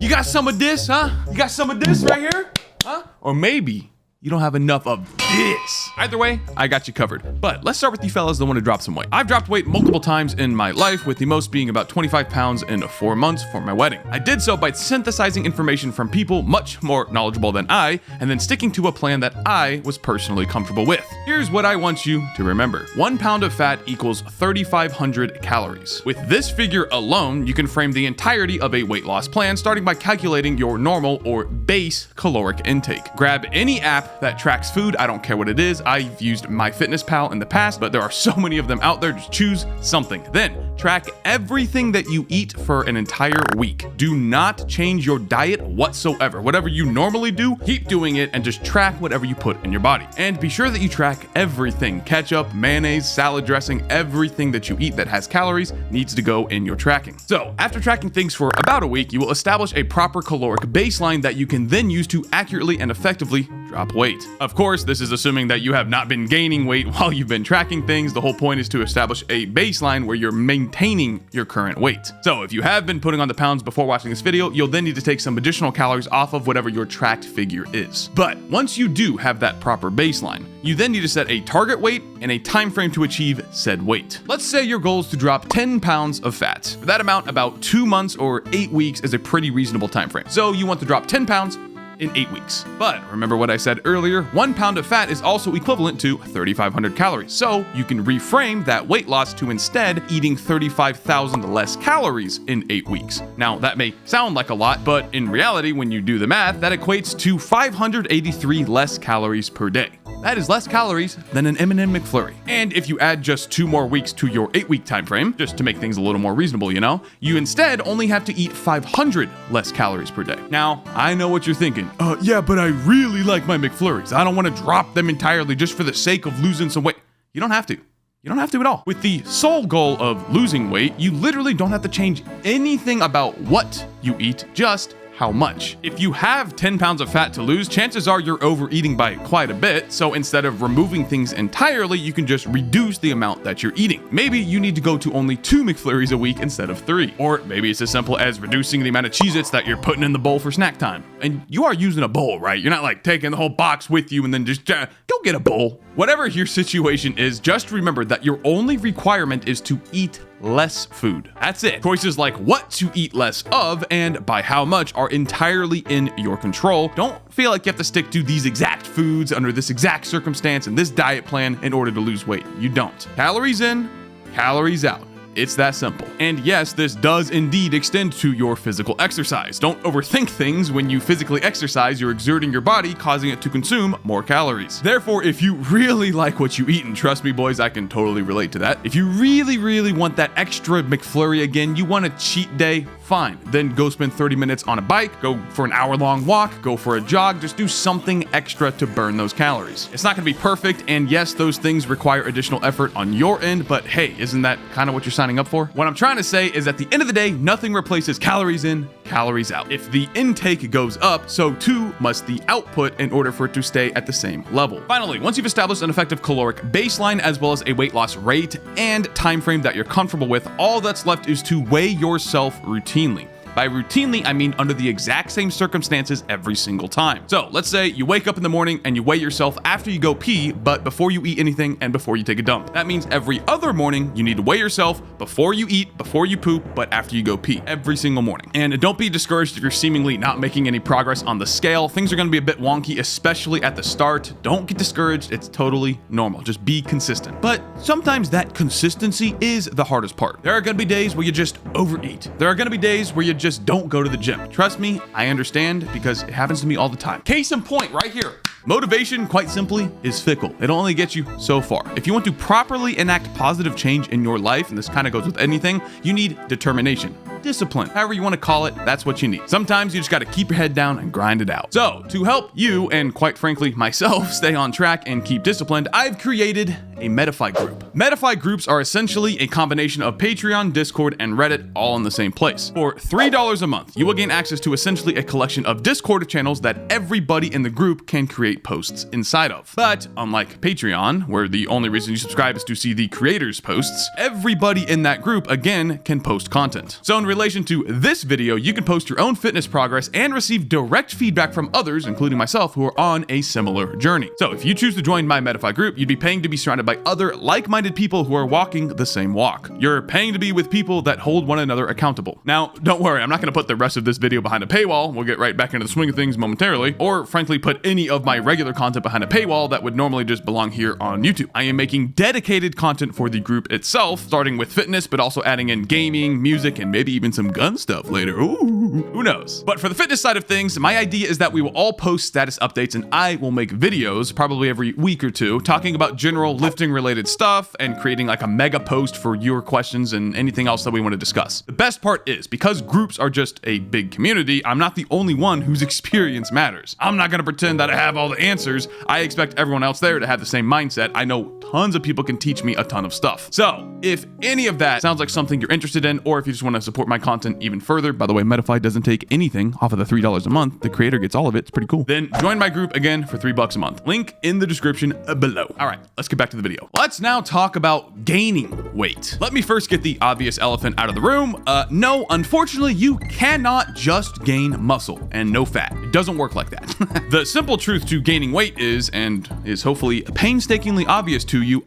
You got some of this, huh? You got some of this right here? Huh? Or maybe you don't have enough of this. Either way, I got you covered. But let's start with you fellas that want to drop some weight. I've dropped weight multiple times in my life, with the most being about 25 pounds in 4 months for my wedding. I did so by synthesizing information from people much more knowledgeable than I, and then sticking to a plan that I was personally comfortable with. Here's what I want you to remember. 1 pound of fat equals 3,500 calories. With this figure alone, you can frame the entirety of a weight loss plan, starting by calculating your normal or base caloric intake. Grab any app that tracks food. I don't care what it is. I've used MyFitnessPal in the past, but there are so many of them out there. Just choose something. Then track everything that you eat for an entire week. Do not change your diet whatsoever. Whatever you normally do, keep doing it and just track whatever you put in your body. And be sure that you track everything. Ketchup, mayonnaise, salad dressing, everything that you eat that has calories needs to go in your tracking. So after tracking things for about a week, you will establish a proper caloric baseline that you can then use to accurately and effectively drop weight. Of course, this is assuming that you have not been gaining weight while you've been tracking things. The whole point is to establish a baseline where you're maintaining your current weight. So if you have been putting on the pounds before watching this video, you'll then need to take some additional calories off of whatever your tracked figure is. But once you do have that proper baseline, you then need to set a target weight and a time frame to achieve said weight. Let's say your goal is to drop 10 pounds of fat. For that amount, about 2 months or 8 weeks is a pretty reasonable time frame. So you want to drop 10 pounds in 8 weeks. But remember what I said earlier, 1 pound of fat is also equivalent to 3,500 calories. So you can reframe that weight loss to instead eating 35,000 less calories in 8 weeks. Now that may sound like a lot, but in reality, when you do the math, that equates to 583 less calories per day. That is less calories than an M&M McFlurry. And if you add just 2 more weeks to your 8-week time frame, just to make things a little more reasonable, you instead only have to eat 500 less calories per day. Now, I know what you're thinking. Yeah, but I really like my McFlurries. I don't want to drop them entirely just for the sake of losing some weight. You don't have to. You don't have to at all. With the sole goal of losing weight, you literally don't have to change anything about what you eat, just how much. If you have 10 pounds of fat to lose, chances are you're overeating by quite a bit. So instead of removing things entirely, you can just reduce the amount that you're eating. Maybe you need to go to only 2 McFlurries a week instead of 3. Or maybe it's as simple as reducing the amount of Cheez-Its that you're putting in the bowl for snack time. And you are using a bowl, right? You're not like taking the whole box with you and then just go get a bowl. Whatever your situation is, just remember that your only requirement is to eat less food. That's it. Choices like what to eat less of and by how much are entirely in your control. Don't feel like you have to stick to these exact foods under this exact circumstance and this diet plan in order to lose weight. You don't. Calories in, calories out. It's that simple. And yes, this does indeed extend to your physical exercise. Don't overthink things. When you physically exercise, you're exerting your body, causing it to consume more calories. Therefore, if you really like what you eat, and trust me, boys, I can totally relate to that. If you really, really want that extra McFlurry again, you want a cheat day, fine. Then go spend 30 minutes on a bike, go for an hour-long walk, go for a jog, just do something extra to burn those calories. It's not gonna be perfect, and yes, those things require additional effort on your end, but hey, isn't that kind of what you're signing up for? What I'm trying to say is at the end of the day, nothing replaces calories in, calories out. If the intake goes up, so too must the output in order for it to stay at the same level. Finally, once you've established an effective caloric baseline as well as a weight loss rate and time frame that you're comfortable with, all that's left is to weigh yourself routinely. By routinely, I mean under the exact same circumstances every single time. So let's say you wake up in the morning and you weigh yourself after you go pee, but before you eat anything and before you take a dump. That means every other morning you need to weigh yourself before you eat, before you poop, but after you go pee, every single morning. And don't be discouraged if you're seemingly not making any progress on the scale. Things are gonna be a bit wonky, especially at the start. Don't get discouraged, it's totally normal. Just be consistent. But sometimes that consistency is the hardest part. There are gonna be days where you just overeat. There are gonna be days where you just don't go to the gym. Trust me, I understand because it happens to me all the time. Case in point right here. Motivation, quite simply, is fickle. It'll only get you so far. If you want to properly enact positive change in your life, and this kind of goes with anything, you need determination. Discipline, however you want to call it, that's what you need. Sometimes you just got to keep your head down and grind it out. So to help you, and quite frankly myself, stay on track and keep disciplined, I've created a Metafy group. Metafy groups are essentially a combination of Patreon, Discord, and Reddit all in the same place. For $3 a month, you will gain access to essentially a collection of Discord channels that everybody in the group can create posts inside of. But unlike Patreon, where the only reason you subscribe is to see the creators' posts, everybody in that group, again, can post content. So in relation to this video, you can post your own fitness progress and receive direct feedback from others, including myself, who are on a similar journey. So if you choose to join my Metafy group, you'd be paying to be surrounded by other like-minded people who are walking the same walk. You're paying to be with people that hold one another accountable. Now, don't worry, I'm not going to put the rest of this video behind a paywall. We'll get right back into the swing of things momentarily, or frankly put any of my regular content behind a paywall that would normally just belong here on YouTube. I am making dedicated content for the group itself, starting with fitness, but also adding in gaming, music, and maybe even some gun stuff later. Ooh, who knows? But for the fitness side of things, my idea is that we will all post status updates and I will make videos probably every week or two talking about general lifting related stuff and creating like a mega post for your questions and anything else that we want to discuss. The best part is because groups are just a big community, I'm not the only one whose experience matters. I'm not going to pretend that I have all the answers. I expect everyone else there to have the same mindset. I know tons of people can teach me a ton of stuff. So if any of that sounds like something you're interested in, or if you just want to support my content even further, by the way, Metafy doesn't take anything off of the $3 a month. The creator gets all of it. It's pretty cool. Then join my group again for $3 a month. Link in the description below. All right, let's get back to the video. Let's now talk about gaining weight. Let me first get the obvious elephant out of the room. No, unfortunately, you cannot just gain muscle and no fat. It doesn't work like that. The simple truth to gaining weight is, and is hopefully painstakingly obvious to you,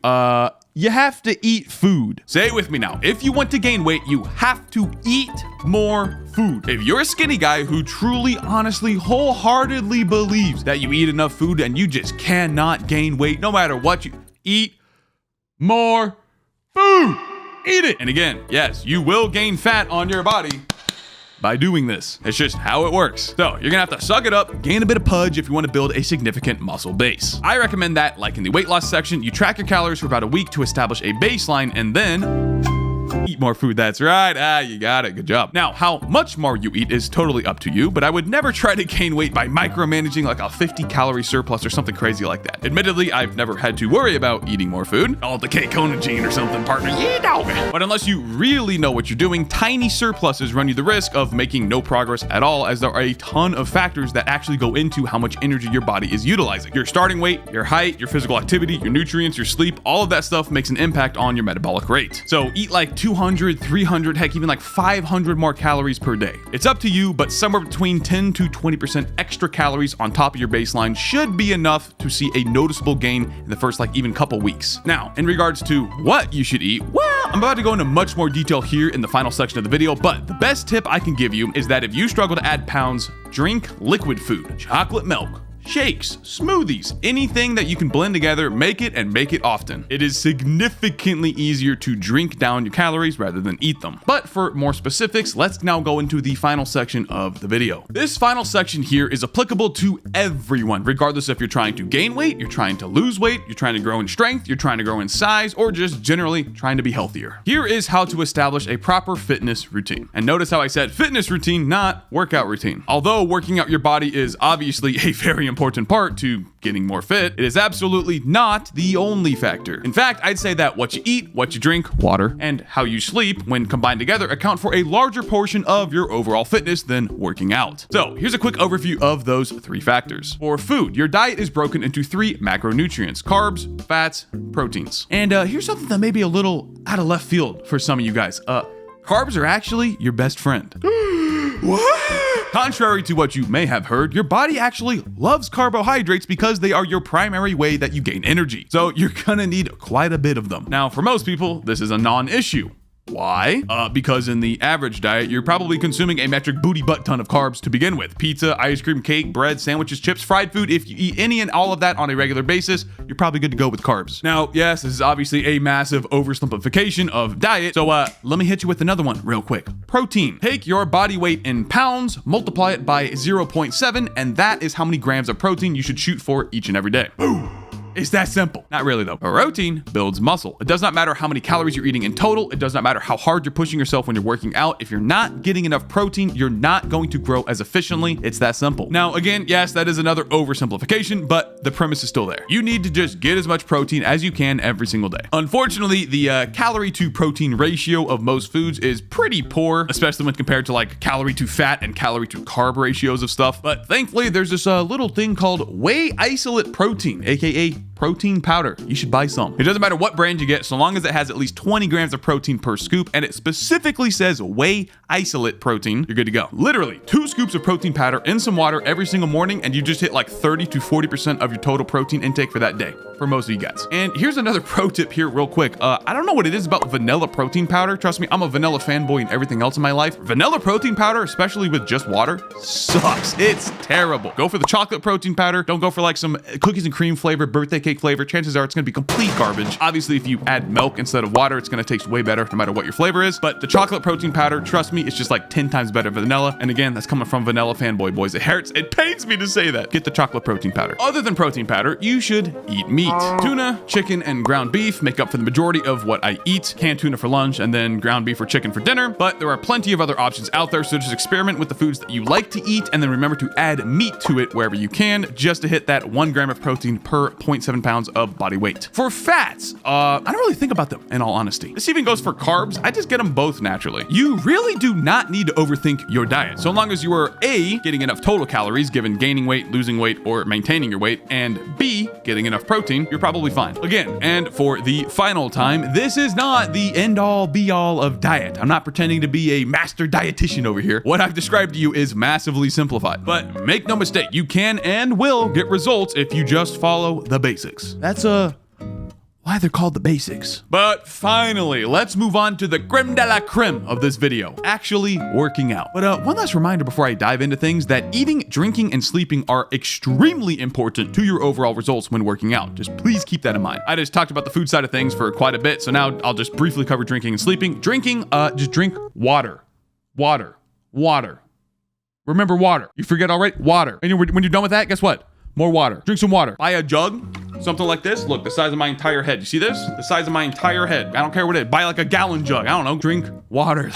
you have to eat food. Say it with me now. If you want to gain weight, you have to eat more food. If you're a skinny guy who truly, honestly, wholeheartedly believes that you eat enough food and you just cannot gain weight, no matter what you eat, more food. Eat it. And again, yes, you will gain fat on your body by doing this. It's just how it works. So you're gonna have to suck it up, gain a bit of pudge if you want to build a significant muscle base. I recommend that, like in the weight loss section, you track your calories for about a week to establish a baseline and then eat more food. That's right. You got it. Good job. Now, how much more you eat is totally up to you, but I would never try to gain weight by micromanaging like a 50-calorie surplus or something crazy like that. Admittedly, I've never had to worry about eating more food. All the K-Kona gene or something, partner. Yeah, dog. But unless you really know what you're doing, tiny surpluses run you the risk of making no progress at all, as there are a ton of factors that actually go into how much energy your body is utilizing. Your starting weight, your height, your physical activity, your nutrients, your sleep, all of that stuff makes an impact on your metabolic rate. So eat like 200, 300, heck, even like 500 more calories per day. It's up to you, but somewhere between 10 to 20% extra calories on top of your baseline should be enough to see a noticeable gain in the first like even couple weeks. Now, in regards to what you should eat, well, I'm about to go into much more detail here in the final section of the video, but the best tip I can give you is that if you struggle to add pounds, drink liquid food, chocolate milk, shakes, smoothies, anything that you can blend together, make it and make it often. It is significantly easier to drink down your calories rather than eat them. But for more specifics, let's now go into the final section of the video. This final section here is applicable to everyone, regardless if you're trying to gain weight, you're trying to lose weight, you're trying to grow in strength, you're trying to grow in size, or just generally trying to be healthier. Here is how to establish a proper fitness routine. And notice how I said fitness routine, not workout routine. Although working out your body is obviously a very important part to getting more fit, it is absolutely not the only factor. In fact, I'd say that what you eat, what you drink, water, and how you sleep, when combined together, account for a larger portion of your overall fitness than working out. So here's a quick overview of those three factors. For food, your diet is broken into 3 macronutrients: carbs, fats, proteins. And here's something that may be a little out of left field for some of you guys. Carbs are actually your best friend. What? Contrary to what you may have heard, your body actually loves carbohydrates because they are your primary way that you gain energy. So you're gonna need quite a bit of them. Now, for most people, this is a non-issue. Why? Because in the average diet, you're probably consuming a metric booty butt ton of carbs to begin with. Pizza, ice cream, cake, bread, sandwiches, chips, fried food. If you eat any and all of that on a regular basis, you're probably good to go with carbs. Now, yes, this is obviously a massive oversimplification of diet. So let me hit you with another one real quick. Protein. Take your body weight in pounds, multiply it by 0.7, and that is how many grams of protein you should shoot for each and every day. Boom. It's that simple. Not really though. Protein builds muscle. It does not matter how many calories you're eating in total. It does not matter how hard you're pushing yourself when you're working out. If you're not getting enough protein, you're not going to grow as efficiently. It's that simple. Now, again, yes, that is another oversimplification, but the premise is still there. You need to just get as much protein as you can every single day. Unfortunately, the calorie to protein ratio of most foods is pretty poor, especially when compared to like calorie to fat and calorie to carb ratios of stuff. But thankfully, there's this little thing called whey isolate protein, aka protein powder. You should buy some. It doesn't matter what brand you get, so long as it has at least 20 grams of protein per scoop, and it specifically says whey isolate protein, you're good to go. Literally, 2 scoops of protein powder in some water every single morning, and you just hit like 30 to 40% of your total protein intake for that day, for most of you guys. And here's another pro tip here real quick. I don't know what it is about vanilla protein powder. Trust me, I'm a vanilla fanboy and everything else in my life. Vanilla protein powder, especially with just water, sucks. It's terrible. Go for the chocolate protein powder. Don't go for like some cookies and cream flavor, birthday cake flavor. Chances are it's gonna be complete garbage. Obviously, if you add milk instead of water, it's gonna taste way better no matter what your flavor is. But the chocolate protein powder, trust me, it's just like 10 times better than vanilla. And again, that's coming from vanilla fanboy boys. It hurts. It pains me to say that. Get the chocolate protein powder. Other than protein powder, you should eat meat. Tuna, chicken, and ground beef make up for the majority of what I eat. Canned tuna for lunch and then ground beef or chicken for dinner. But there are plenty of other options out there, so just experiment with the foods that you like to eat and then remember to add meat to it wherever you can, just to hit that 1 gram of protein per 0.7 pounds of body weight. For fats, I don't really think about them in all honesty. This even goes for carbs. I just get them both naturally. You really do not need to overthink your diet. So long as you are A, getting enough total calories given gaining weight, losing weight, or maintaining your weight, and B, getting enough protein, you're probably fine. Again, and for the final time, this is not the end all be all of diet. I'm not pretending to be a master dietitian over here. What I've described to you is massively simplified. But make no mistake, you can and will get results if you just follow the basics. That's why they're called the basics. But finally, let's move on to the creme de la creme of this video, actually working out. But one last reminder before I dive into things, that eating, drinking, and sleeping are extremely important to your overall results when working out. Just please keep that in mind. I just talked about the food side of things for quite a bit, so now I'll just briefly cover drinking and sleeping. Drinking, just drink water. Water. Water. Remember water. You forget already? Water. And when you're done with that, guess what? More water. Drink some water. Buy a jug. Something like this. Look, the size of my entire head. You see this? The size of my entire head. I don't care what it is. Buy like a gallon jug. I don't know. Drink water.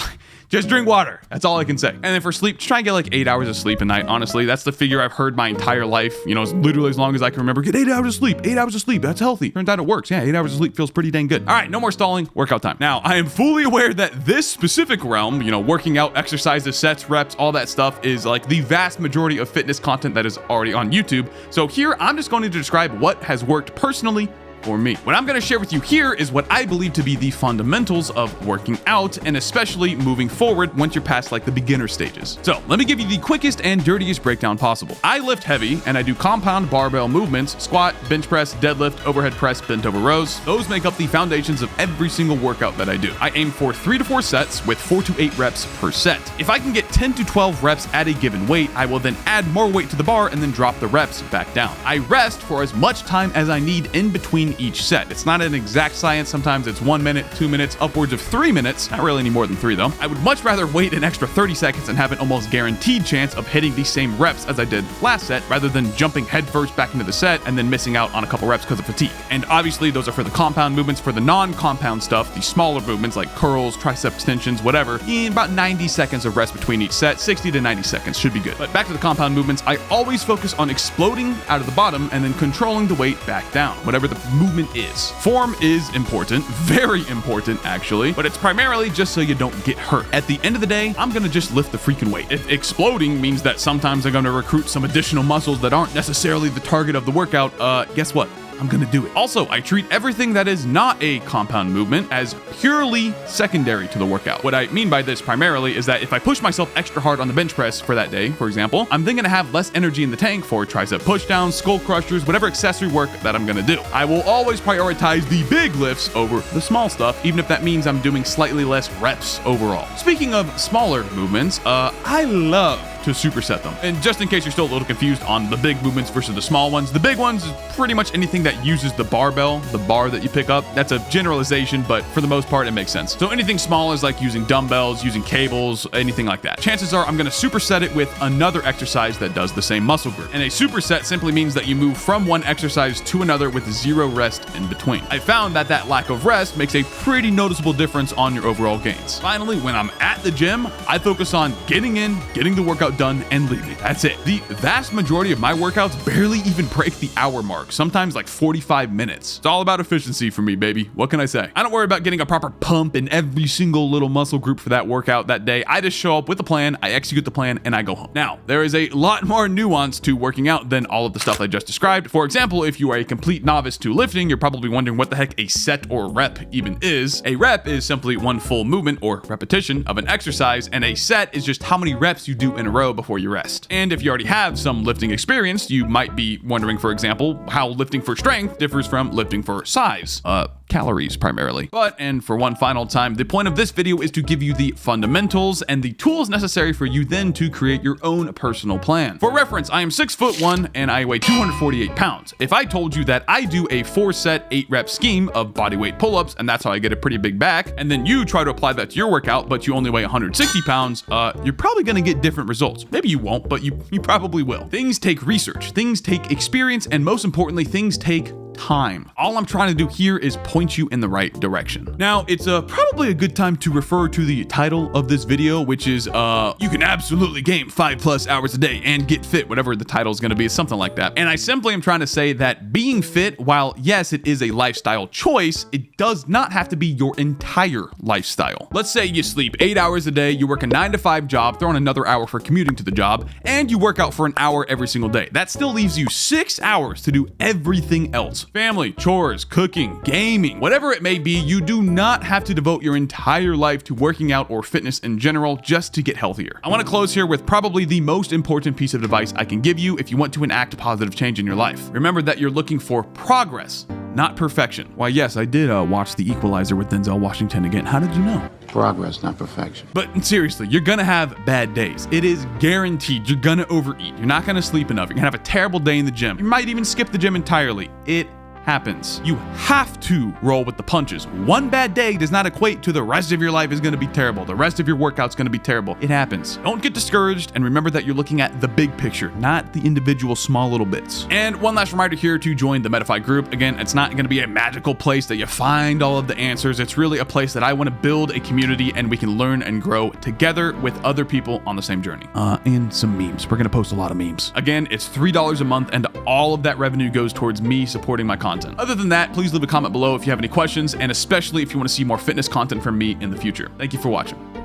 Just drink water. That's all I can say. And then for sleep, just try and get like 8 hours of sleep a night. Honestly, that's the figure I've heard my entire life. You know, literally as long as I can remember. Get 8 hours of sleep. 8 hours of sleep. That's healthy. Turns out it works. Yeah, 8 hours of sleep feels pretty dang good. All right, no more stalling. Workout time. Now, I am fully aware that this specific realm, you know, working out, exercises, sets, reps, all that stuff is like the vast majority of fitness content that is already on YouTube. So here, I'm just going to describe what has worked personally for me. What I'm going to share with you here is what I believe to be the fundamentals of working out, and especially moving forward once you're past like the beginner stages. So let me give you the quickest and dirtiest breakdown possible. I lift heavy and I do compound barbell movements: squat, bench press, deadlift, overhead press, bent over rows. Those make up the foundations of every single workout that I do. I aim for 3 to 4 sets with 4 to 8 reps per set. If I can get 10 to 12 reps at a given weight, I will then add more weight to the bar and then drop the reps back down. I rest for as much time as I need in between each set. It's not an exact science. Sometimes it's 1 minute, 2 minutes, upwards of 3 minutes. Not really any more than 3 though. I would much rather wait an extra 30 seconds and have an almost guaranteed chance of hitting the same reps as I did last set, rather than jumping headfirst back into the set and then missing out on a couple reps because of fatigue. And obviously those are for the compound movements. For the non-compound stuff, the smaller movements like curls, tricep extensions, whatever, in about 90 seconds of rest between each set. 60 to 90 seconds should be good. But back to the compound movements, I always focus on exploding out of the bottom and then controlling the weight back down, whatever the movement is. Form is important, very important actually, but it's primarily just so you don't get hurt. At the end of the day, I'm gonna just lift the freaking weight. If exploding means that sometimes I'm gonna recruit some additional muscles that aren't necessarily the target of the workout, guess what? I'm gonna do it. Also, I treat everything that is not a compound movement as purely secondary to the workout. What I mean by this primarily is that if I push myself extra hard on the bench press for that day, for example, I'm then gonna have less energy in the tank for tricep pushdowns, skull crushers, whatever accessory work that I'm gonna do. I will always prioritize the big lifts over the small stuff, even if that means I'm doing slightly less reps overall. Speaking of smaller movements, I love to superset them. And just in case you're still a little confused on the big movements versus the small ones, the big ones is pretty much anything that uses the barbell, the bar that you pick up. That's a generalization, but for the most part, it makes sense. So anything small is like using dumbbells, using cables, anything like that. Chances are I'm gonna superset it with another exercise that does the same muscle group. And a superset simply means that you move from one exercise to another with 0 rest in between. I found that that lack of rest makes a pretty noticeable difference on your overall gains. Finally, when I'm at the gym, I focus on getting in, getting the workout workout done and leave me. That's it. The vast majority of my workouts barely even break the hour mark, sometimes like 45 minutes. It's all about efficiency for me, baby. What can I say? I don't worry about getting a proper pump in every single little muscle group for that workout that day. I just show up with a plan, I execute the plan, and I go home. Now, there is a lot more nuance to working out than all of the stuff I just described. For example, if you are a complete novice to lifting, you're probably wondering what the heck a set or rep even is. A rep is simply one full movement or repetition of an exercise, and a set is just how many reps you do in a row before you rest. And if you already have some lifting experience, you might be wondering, for example, how lifting for strength differs from lifting for size. Calories primarily. But, and for one final time, the point of this video is to give you the fundamentals and the tools necessary for you then to create your own personal plan. For reference, I am 6'1" and I weigh 248 pounds. If I told you that I do a 4-set 8-rep scheme of bodyweight pull-ups, and that's how I get a pretty big back, and then you try to apply that to your workout, but you only weigh 160 pounds, you're probably gonna get different results. Maybe you won't, but you probably will. Things take research, things take experience, and most importantly, things take time. All I'm trying to do here is point you in the right direction. Now, it's probably a good time to refer to the title of this video, which is, you can absolutely game 5+ hours a day and get fit, whatever the title is going to be, something like that. And I simply am trying to say that being fit, while yes, it is a lifestyle choice, it does not have to be your entire lifestyle. Let's say you sleep 8 hours a day, you work a 9-to-5 job, throw in another hour for commuting to the job, and you work out for an hour every single day. That still leaves you 6 hours to do everything else. Family, chores, cooking, gaming, whatever it may be, you do not have to devote your entire life to working out or fitness in general just to get healthier. I want to close here with probably the most important piece of advice I can give you if you want to enact positive change in your life. Remember that you're looking for progress, not perfection. Why, yes, I did watch The Equalizer with Denzel Washington again. How did you know? Progress, not perfection. But seriously, you're gonna have bad days. It is guaranteed. You're gonna overeat. You're not gonna sleep enough. You're gonna have a terrible day in the gym. You might even skip the gym entirely. It happens. You have to roll with the punches. One bad day does not equate to the rest of your life is going to be terrible. The rest of your workout's going to be terrible. It happens. Don't get discouraged, and remember that you're looking at the big picture, not the individual small little bits. And one last reminder here to join the Metafy group. Again, it's not going to be a magical place that you find all of the answers. It's really a place that I want to build a community and we can learn and grow together with other people on the same journey. And some memes. We're going to post a lot of memes. Again, it's $3 a month, and all of that revenue goes towards me supporting my content. Other than that, please leave a comment below if you have any questions, and especially if you want to see more fitness content from me in the future. Thank you for watching.